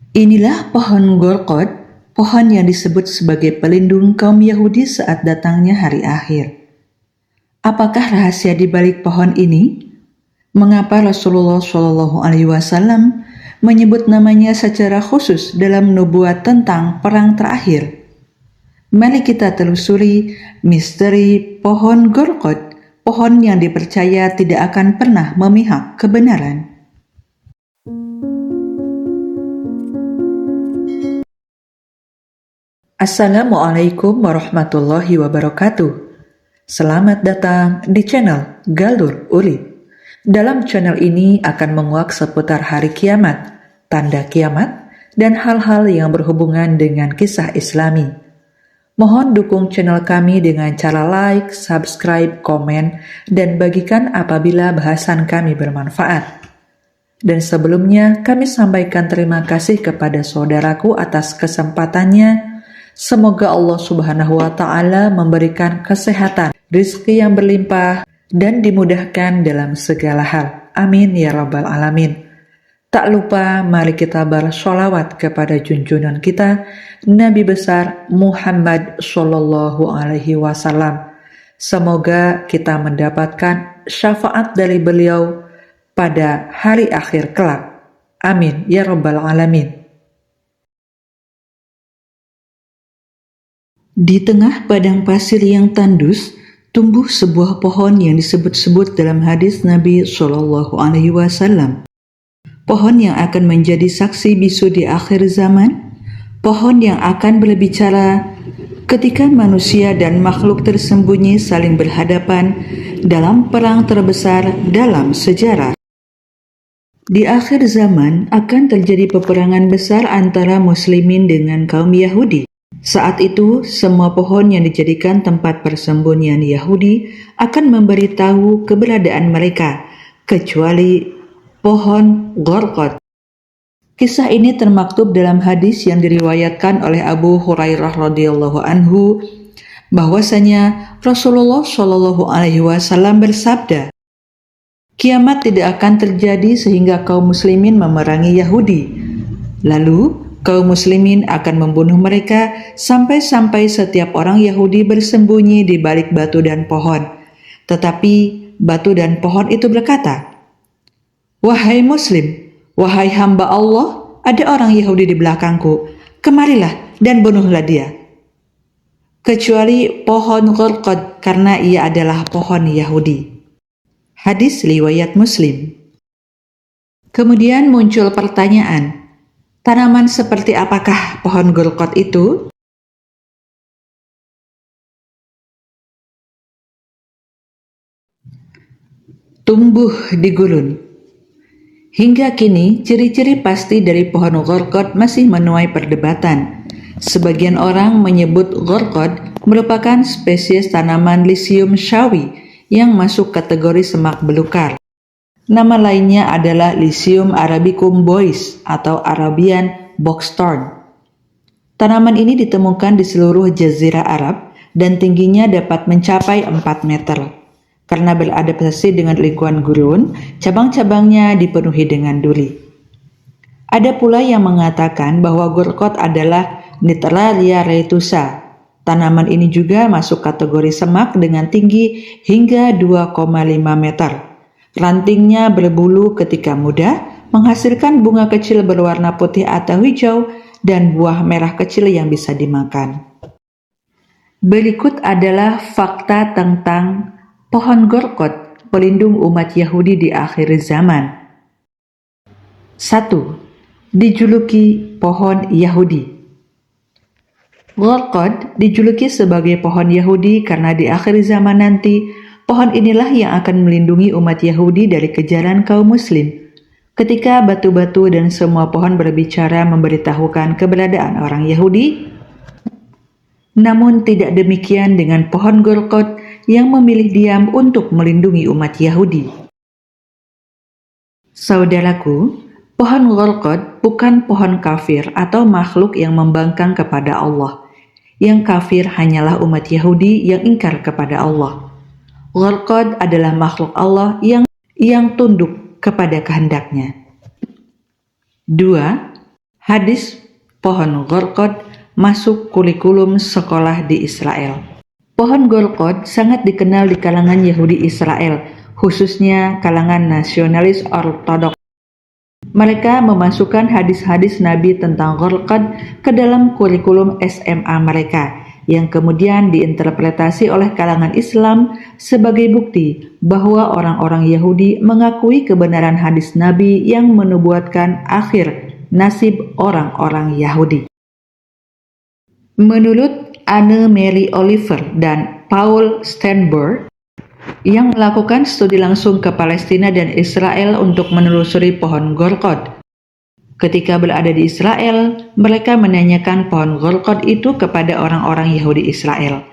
Inilah pohon Golkot, pohon yang disebut sebagai pelindung kaum Yahudi saat datangnya hari akhir. Apakah rahasia di balik pohon ini? Mengapa Rasulullah Shallallahu Alaihi Wasallam menyebut namanya secara khusus dalam nubuat tentang perang terakhir? Mari kita telusuri misteri pohon Golkot, pohon yang dipercaya tidak akan pernah memihak kebenaran. Assalamualaikum warahmatullahi wabarakatuh. Selamat datang di channel Galur Urip. Dalam channel ini akan menguak seputar hari kiamat, tanda kiamat, dan hal-hal yang berhubungan dengan kisah Islami. Mohon dukung channel kami dengan cara like, subscribe, komen, dan bagikan apabila bahasan kami bermanfaat. Dan sebelumnya kami sampaikan terima kasih kepada saudaraku atas kesempatannya. Semoga Allah Subhanahu wa Ta'ala memberikan kesehatan, rizki yang berlimpah, dan dimudahkan dalam segala hal. Amin ya Rabbal Alamin. Tak lupa, mari kita bersolawat kepada junjungan kita, Nabi besar Muhammad Sallallahu Alaihi Wasallam. Semoga kita mendapatkan syafaat dari beliau pada hari akhir kelak. Amin ya Rabbal Alamin. Di tengah padang pasir yang tandus, tumbuh sebuah pohon yang disebut-sebut dalam hadis Nabi Shallallahu Alaihi Wasallam. Pohon yang akan menjadi saksi bisu di akhir zaman, pohon yang akan berbicara ketika manusia dan makhluk tersembunyi saling berhadapan dalam perang terbesar dalam sejarah. Di akhir zaman akan terjadi peperangan besar antara muslimin dengan kaum Yahudi. Saat itu, semua pohon yang dijadikan tempat persembunyian Yahudi akan memberitahu keberadaan mereka, kecuali pohon Golkot. Kisah ini termaktub dalam hadis yang diriwayatkan oleh Abu Hurairah radhiyallahu anhu, bahwasanya Rasulullah Shallallahu Alaihi Wasallam bersabda, "Kiamat tidak akan terjadi sehingga kaum muslimin memerangi Yahudi. Lalu kaum muslimin akan membunuh mereka sampai-sampai setiap orang Yahudi bersembunyi di balik batu dan pohon. Tetapi batu dan pohon itu berkata, 'Wahai muslim, wahai hamba Allah, ada orang Yahudi di belakangku. Kemarilah dan bunuhlah dia.' Kecuali pohon Golkot, karena ia adalah pohon Yahudi." Hadis riwayat Muslim. Kemudian muncul pertanyaan, tanaman seperti apakah pohon Golkot itu? Tumbuh di gurun. Hingga kini, ciri-ciri pasti dari pohon Golkot masih menuai perdebatan. Sebagian orang menyebut Golkot merupakan spesies tanaman Lycium shawi yang masuk kategori semak belukar. Nama lainnya adalah Lycium arabicum bois atau Arabian boxthorn. Tanaman ini ditemukan di seluruh jazirah Arab dan tingginya dapat mencapai 4 meter. Karena beradaptasi dengan lingkungan gurun, cabang-cabangnya dipenuhi dengan duri. Ada pula yang mengatakan bahwa Golkot adalah Nitralia retusa. Tanaman ini juga masuk kategori semak dengan tinggi hingga 2,5 meter. Rantingnya berbulu ketika muda, menghasilkan bunga kecil berwarna putih atau hijau dan buah merah kecil yang bisa dimakan. Berikut adalah fakta tentang pohon Golkot, pelindung umat Yahudi di akhir zaman. 1. Dijuluki pohon Yahudi. Golkot dijuluki sebagai pohon Yahudi karena di akhir zaman nanti, pohon inilah yang akan melindungi umat Yahudi dari kejaran kaum muslim. Ketika batu-batu dan semua pohon berbicara memberitahukan keberadaan orang Yahudi, namun tidak demikian dengan pohon Golkot yang memilih diam untuk melindungi umat Yahudi. Saudaraku, pohon Golkot bukan pohon kafir atau makhluk yang membangkang kepada Allah. Yang kafir hanyalah umat Yahudi yang ingkar kepada Allah. Golkot adalah makhluk Allah yang tunduk kepada kehendaknya. 2. Hadis pohon Gharqad masuk kurikulum sekolah di Israel. Pohon Gharqad sangat dikenal di kalangan Yahudi Israel, khususnya kalangan nasionalis ortodoks. Mereka memasukkan hadis-hadis Nabi tentang Gharqad ke dalam kurikulum SMA mereka, yang kemudian diinterpretasi oleh kalangan Islam sebagai bukti bahwa orang-orang Yahudi mengakui kebenaran hadis Nabi yang menubuatkan akhir nasib orang-orang Yahudi. Menurut Anne Mary Oliver dan Paul Steinberg yang melakukan studi langsung ke Palestina dan Israel untuk menelusuri pohon Gharqad, ketika berada di Israel, mereka menanyakan pohon Gharqad itu kepada orang-orang Yahudi Israel.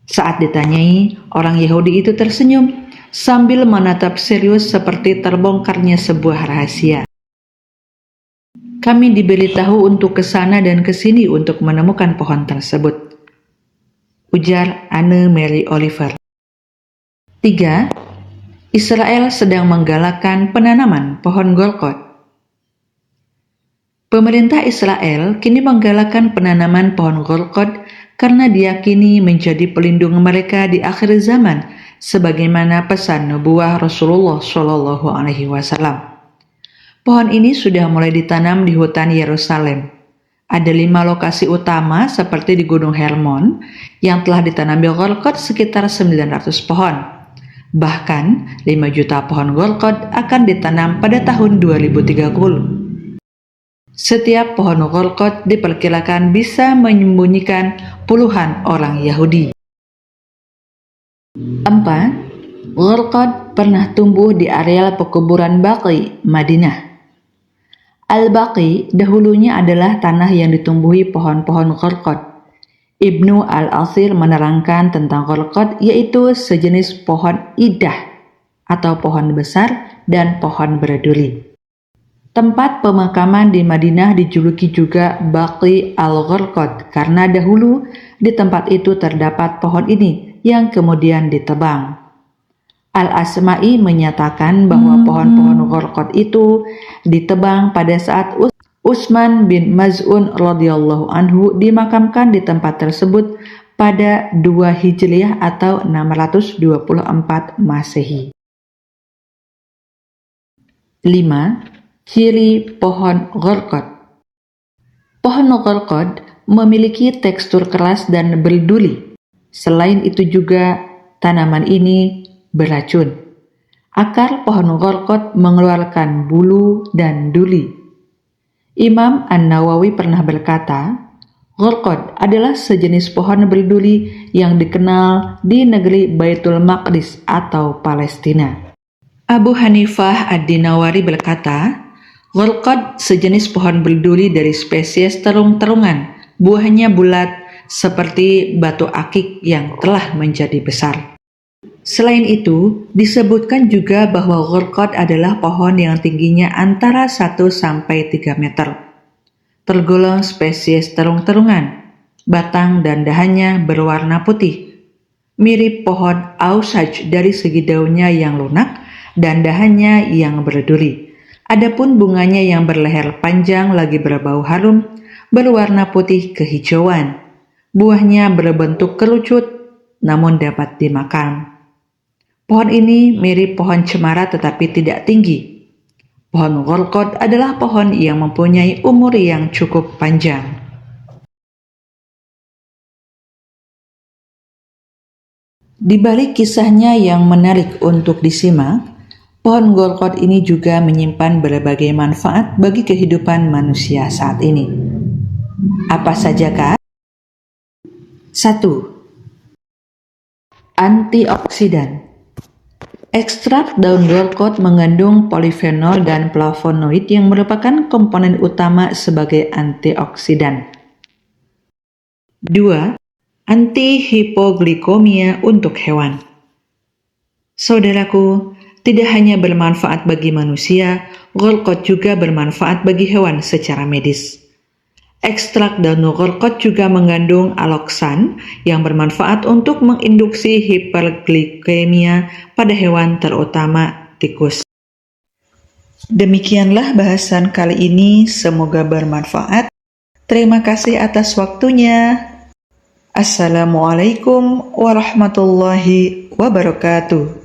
Saat ditanyai, orang Yahudi itu tersenyum sambil menatap serius seperti terbongkarnya sebuah rahasia. Kami diberitahu untuk ke sana dan ke sini untuk menemukan pohon tersebut, ujar Anne Mary Oliver. 3. Israel sedang menggalakkan penanaman pohon Gharqad. Pemerintah Israel kini menggalakkan penanaman pohon Gharqad karena diyakini menjadi pelindung mereka di akhir zaman, sebagaimana pesan nubuah Rasulullah SAW. Pohon ini sudah mulai ditanam di hutan Yerusalem. Ada 5 lokasi utama seperti di Gunung Hermon yang telah ditanam Gharqad sekitar 900 pohon. Bahkan 5 juta pohon Gharqad akan ditanam pada tahun 2030. Setiap pohon Gharqad diperkirakan bisa menyembunyikan puluhan orang Yahudi. 4. Gharqad pernah tumbuh di areal pekuburan Baqi, Madinah. Al-Baqi dahulunya adalah tanah yang ditumbuhi pohon-pohon Gharqad. Ibnu Al-Asir menerangkan tentang Gharqad yaitu sejenis pohon idah atau pohon besar dan pohon berduri. Tempat pemakaman di Madinah dijuluki juga Baqi al-Gharqad karena dahulu di tempat itu terdapat pohon ini yang kemudian ditebang. Al-Asma'i menyatakan bahwa pohon-pohon Gharqad itu ditebang pada saat Utsman bin Maz'un radhiyallahu anhu dimakamkan di tempat tersebut pada 2 Hijriah atau 624 Masehi. 5. Ciri pohon Gharqad. Pohon Gharqad memiliki tekstur keras dan berduri. Selain itu juga tanaman ini beracun. Akar pohon Gharqad mengeluarkan bulu dan duli. Imam An-Nawawi pernah berkata, Gharqad adalah sejenis pohon berduri yang dikenal di negeri Baitul Maqdis atau Palestina. Abu Hanifah Ad-Dinawari berkata, Gharqad sejenis pohon berduri dari spesies terung-terungan. Buahnya bulat seperti batu akik yang telah menjadi besar. Selain itu, disebutkan juga bahwa Gharqad adalah pohon yang tingginya antara 1-3 meter. Tergolong spesies terung-terungan. Batang dan dahannya berwarna putih. Mirip pohon Ausaj dari segi daunnya yang lunak dan dahannya yang berduri. Adapun bunganya yang berleher panjang lagi berbau harum, berwarna putih kehijauan. Buahnya berbentuk kerucut, namun dapat dimakan. Pohon ini mirip pohon cemara tetapi tidak tinggi. Pohon Gharqad adalah pohon yang mempunyai umur yang cukup panjang. Di balik kisahnya yang menarik untuk disimak, pohon Gharqad ini juga menyimpan berbagai manfaat bagi kehidupan manusia saat ini. Apa sajakah? 1. Antioksidan. Ekstrak daun Gharqad mengandung polifenol dan flavonoid yang merupakan komponen utama sebagai antioksidan. 2. Antihipoglikemia untuk hewan. Saudaraku, tidak hanya bermanfaat bagi manusia, Gharqad juga bermanfaat bagi hewan secara medis. Ekstrak daun Gharqad juga mengandung aloksan yang bermanfaat untuk menginduksi hiperglikemia pada hewan terutama tikus. Demikianlah bahasan kali ini, semoga bermanfaat. Terima kasih atas waktunya. Assalamualaikum warahmatullahi wabarakatuh.